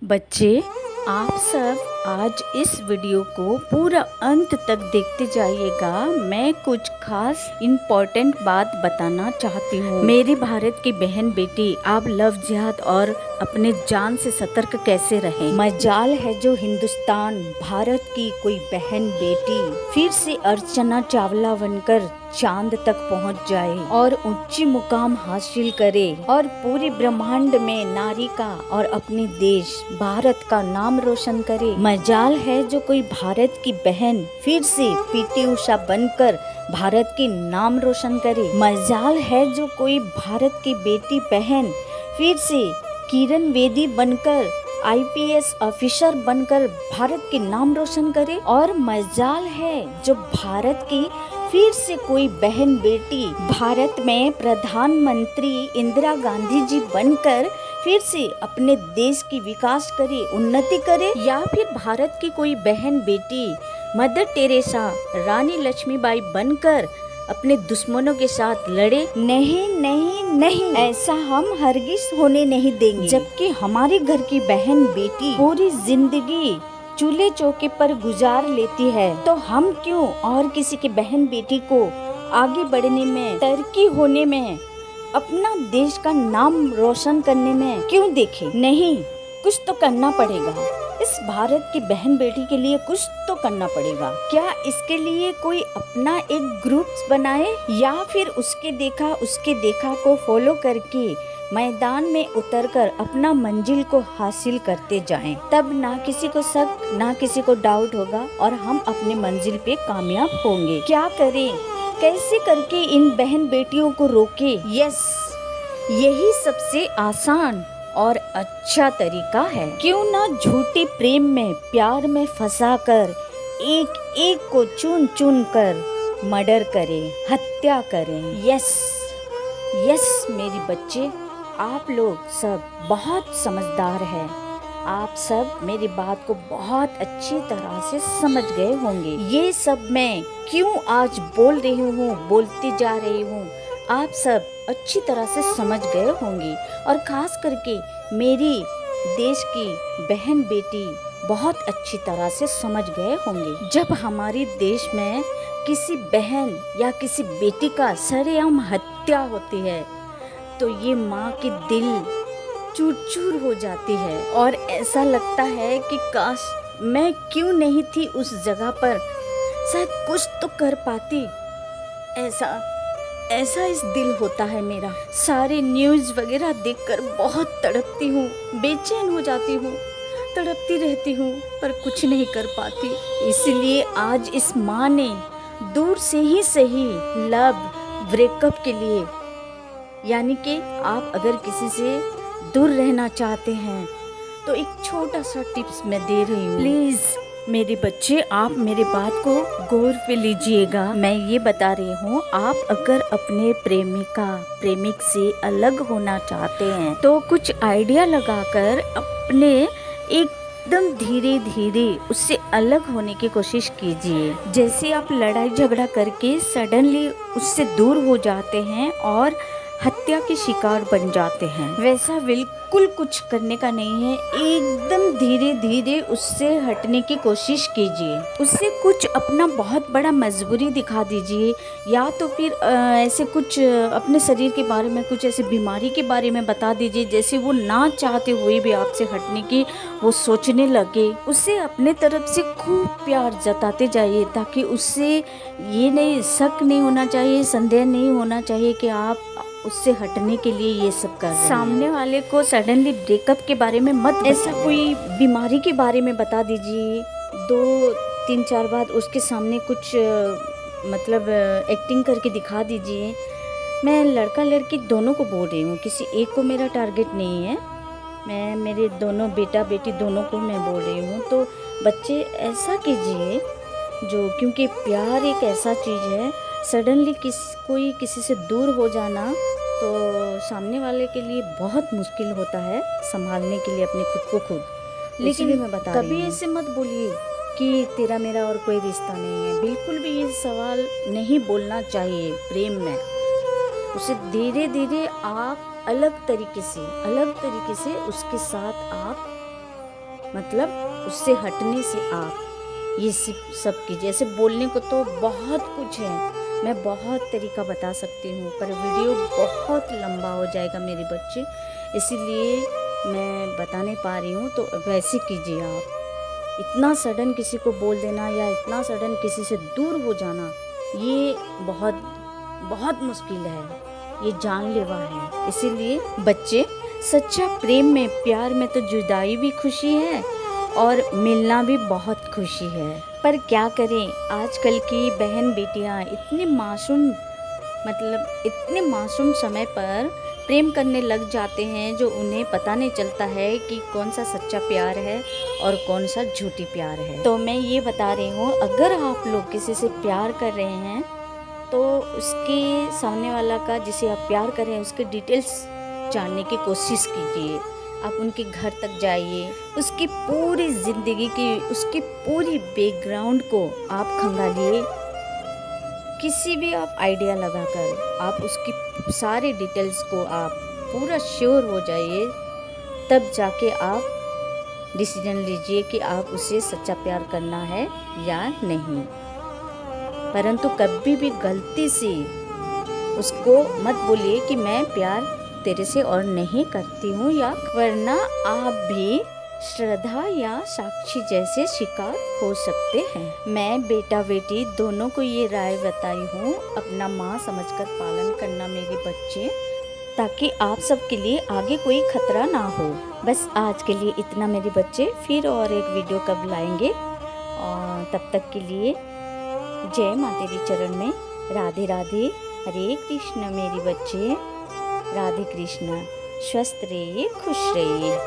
बच्चे, आप सब आज इस वीडियो को पूरा अंत तक देखते जाइएगा। मैं कुछ खास इम्पोर्टेंट बात बताना चाहती हूँ। मेरी भारत की बहन बेटी, आप लव जिहाद और अपने जान से सतर्क कैसे रहें। मजाल है जो हिंदुस्तान भारत की कोई बहन बेटी फिर से अर्चना चावला बनकर चांद तक पहुंच जाए और ऊंची मुकाम हासिल करे और पूरे ब्रह्मांड में नारी का और अपने देश भारत का नाम रोशन करे। मजाल है जो कोई भारत की बहन फिर से पीटी उषा बनकर भारत की नाम रोशन करे। मजाल है जो कोई भारत की बेटी बहन फिर से किरण बेदी बनकर IPS ऑफिसर बनकर भारत के नाम रोशन करे। और मजाल है जो भारत की फिर से कोई बहन बेटी भारत में प्रधानमंत्री इंदिरा गांधी जी बनकर फिर से अपने देश की विकास करे, उन्नति करे। या फिर भारत की कोई बहन बेटी मदर टेरेसा, रानी लक्ष्मीबाई बनकर अपने दुश्मनों के साथ लड़े। नहीं नहीं नहीं, ऐसा हम हरगिज होने नहीं देंगे। जबकि हमारे घर की बहन बेटी पूरी जिंदगी चूल्हे चौके पर गुजार लेती है, तो हम क्यों और किसी की बहन बेटी को आगे बढ़ने में, तरक्की होने में, अपना देश का नाम रोशन करने में क्यों देखें। नहीं, कुछ तो करना पड़ेगा। इस भारत की बहन बेटी के लिए कुछ तो करना पड़ेगा। क्या इसके लिए कोई अपना एक ग्रुप बनाए या फिर उसके देखा को फॉलो करके मैदान में उतरकर अपना मंजिल को हासिल करते जाएं। तब ना किसी को शक, ना किसी को डाउट होगा और हम अपने मंजिल पे कामयाब होंगे। क्या करें, कैसे करके इन बहन बेटियों को रोके? यस, यही सबसे आसान और अच्छा तरीका है। क्यों ना झूठे प्रेम में, प्यार में फंसाकर एक एक को चुन चुन कर मर्डर करें, हत्या करें। यस यस मेरे बच्चे, आप लोग सब बहुत समझदार हैं। आप सब मेरी बात को बहुत अच्छी तरह से समझ गए होंगे। ये सब मैं क्यों आज बोल रही हूँ, बोलती जा रही हूँ, आप सब अच्छी तरह से समझ गए होंगे। और खास करके मेरी देश की बहन बेटी बहुत अच्छी तरह से समझ गए होंगे। जब हमारे देश में किसी बहन या किसी बेटी का सरेआम हत्या होती है तो ये माँ की दिल चूर चूर हो जाती है और ऐसा लगता है कि काश मैं क्यों नहीं थी उस जगह पर, शायद कुछ तो कर पाती। ऐसा इस दिल होता है मेरा। सारे न्यूज़ वगैरह देखकर बहुत तड़पती हूँ, बेचैन हो जाती हूँ, तड़पती रहती हूँ पर कुछ नहीं कर पाती। इसलिए आज इस माँ ने दूर से ही सही लव ब्रेकअप के लिए, यानी कि आप अगर किसी से दूर रहना चाहते हैं तो एक छोटा सा टिप्स मैं दे रही हूँ। प्लीज़ मेरे बच्चे, आप मेरी बात को गौर पे लीजिएगा। मैं ये बता रही हूँ, आप अगर अपने प्रेमिक से अलग होना चाहते हैं तो कुछ आइडिया लगाकर अपने एकदम धीरे धीरे उससे अलग होने की कोशिश कीजिए। जैसे आप लड़ाई झगड़ा करके सडनली उससे दूर हो जाते हैं और हत्या के शिकार बन जाते हैं, वैसा बिल्कुल कुछ करने का नहीं है। एकदम धीरे धीरे उससे हटने की कोशिश कीजिए। उससे कुछ अपना बहुत बड़ा मजबूरी दिखा दीजिए, या तो फिर ऐसे कुछ अपने शरीर के बारे में, कुछ ऐसे बीमारी के बारे में बता दीजिए जैसे वो ना चाहते हुए भी आपसे हटने की वो सोचने लगे। उससे अपने तरफ से खूब प्यार जताते जाइए ताकि उससे ये नहीं, शक नहीं होना चाहिए, संदेह नहीं होना चाहिए कि आप उससे हटने के लिए ये सब कर रहे हैं। सामने वाले को सडनली ब्रेकअप के बारे में मत, ऐसा कोई बीमारी के बारे में बता दीजिए। 2-3-4 बार उसके सामने कुछ मतलब एक्टिंग करके दिखा दीजिए। मैं लड़का लड़की दोनों को बोल रही हूँ, किसी एक को मेरा टारगेट नहीं है। मैं मेरे दोनों बेटा बेटी दोनों को मैं बोल रही हूँ। तो बच्चे ऐसा कीजिए जो, क्योंकि प्यार एक ऐसा चीज़ है, सडनली कोई किसी से दूर हो जाना तो सामने वाले के लिए बहुत मुश्किल होता है संभालने के लिए अपने खुद को खुद। लेकिन मैं बता कभी ऐसे मत बोलिए कि तेरा मेरा और कोई रिश्ता नहीं है। बिल्कुल भी ये सवाल नहीं बोलना चाहिए प्रेम में। उसे धीरे धीरे आप अलग तरीके से उसके साथ आप मतलब उससे हटने से आप ये सब कीजिए। ऐसे बोलने को तो बहुत कुछ है, मैं बहुत तरीका बता सकती हूँ, पर वीडियो बहुत लंबा हो जाएगा मेरे बच्चे, इसीलिए मैं बता नहीं पा रही हूँ। तो वैसे कीजिए आप। इतना सडन किसी को बोल देना या इतना सडन किसी से दूर हो जाना, ये बहुत बहुत मुश्किल है, ये जानलेवा है। इसीलिए बच्चे, सच्चा प्रेम में, प्यार में तो जुदाई भी खुशी है और मिलना भी बहुत खुशी है। पर क्या करें, आजकल की बहन बेटियां इतनी मासूम, मतलब इतने मासूम समय पर प्रेम करने लग जाते हैं, जो उन्हें पता नहीं चलता है कि कौन सा सच्चा प्यार है और कौन सा झूठी प्यार है। तो मैं ये बता रही हूँ, अगर आप लोग किसी से प्यार कर रहे हैं तो उसके सामने वाला का, जिसे आप प्यार कर रहे हैं, उसके डिटेल्स जानने की कोशिश कीजिए। आप उनके घर तक जाइए, उसकी पूरी ज़िंदगी की, उसकी पूरी बैकग्राउंड को आप खंगालिए। किसी भी आप आइडिया लगाकर आप उसकी सारी डिटेल्स को आप पूरा श्योर हो जाइए, तब जाके आप डिसीजन लीजिए कि आप उसे सच्चा प्यार करना है या नहीं। परंतु कभी भी गलती से उसको मत बोलिए कि मैं प्यार तेरे से और नहीं करती हूँ, या वरना आप भी श्रद्धा या साक्षी जैसे शिकार हो सकते हैं। मैं बेटा बेटी दोनों को ये राय बताई हूँ, अपना माँ समझकर पालन करना मेरे बच्चे, ताकि आप सबके लिए आगे कोई खतरा ना हो। बस आज के लिए इतना मेरे बच्चे, फिर और एक वीडियो कब लाएंगे, और तब तक के लिए जय माँ तेरी चरण में, राधे राधे, हरे कृष्ण मेरे बच्चे, राधे कृष्ण। स्वस्थ रहिए, खुश रहिए।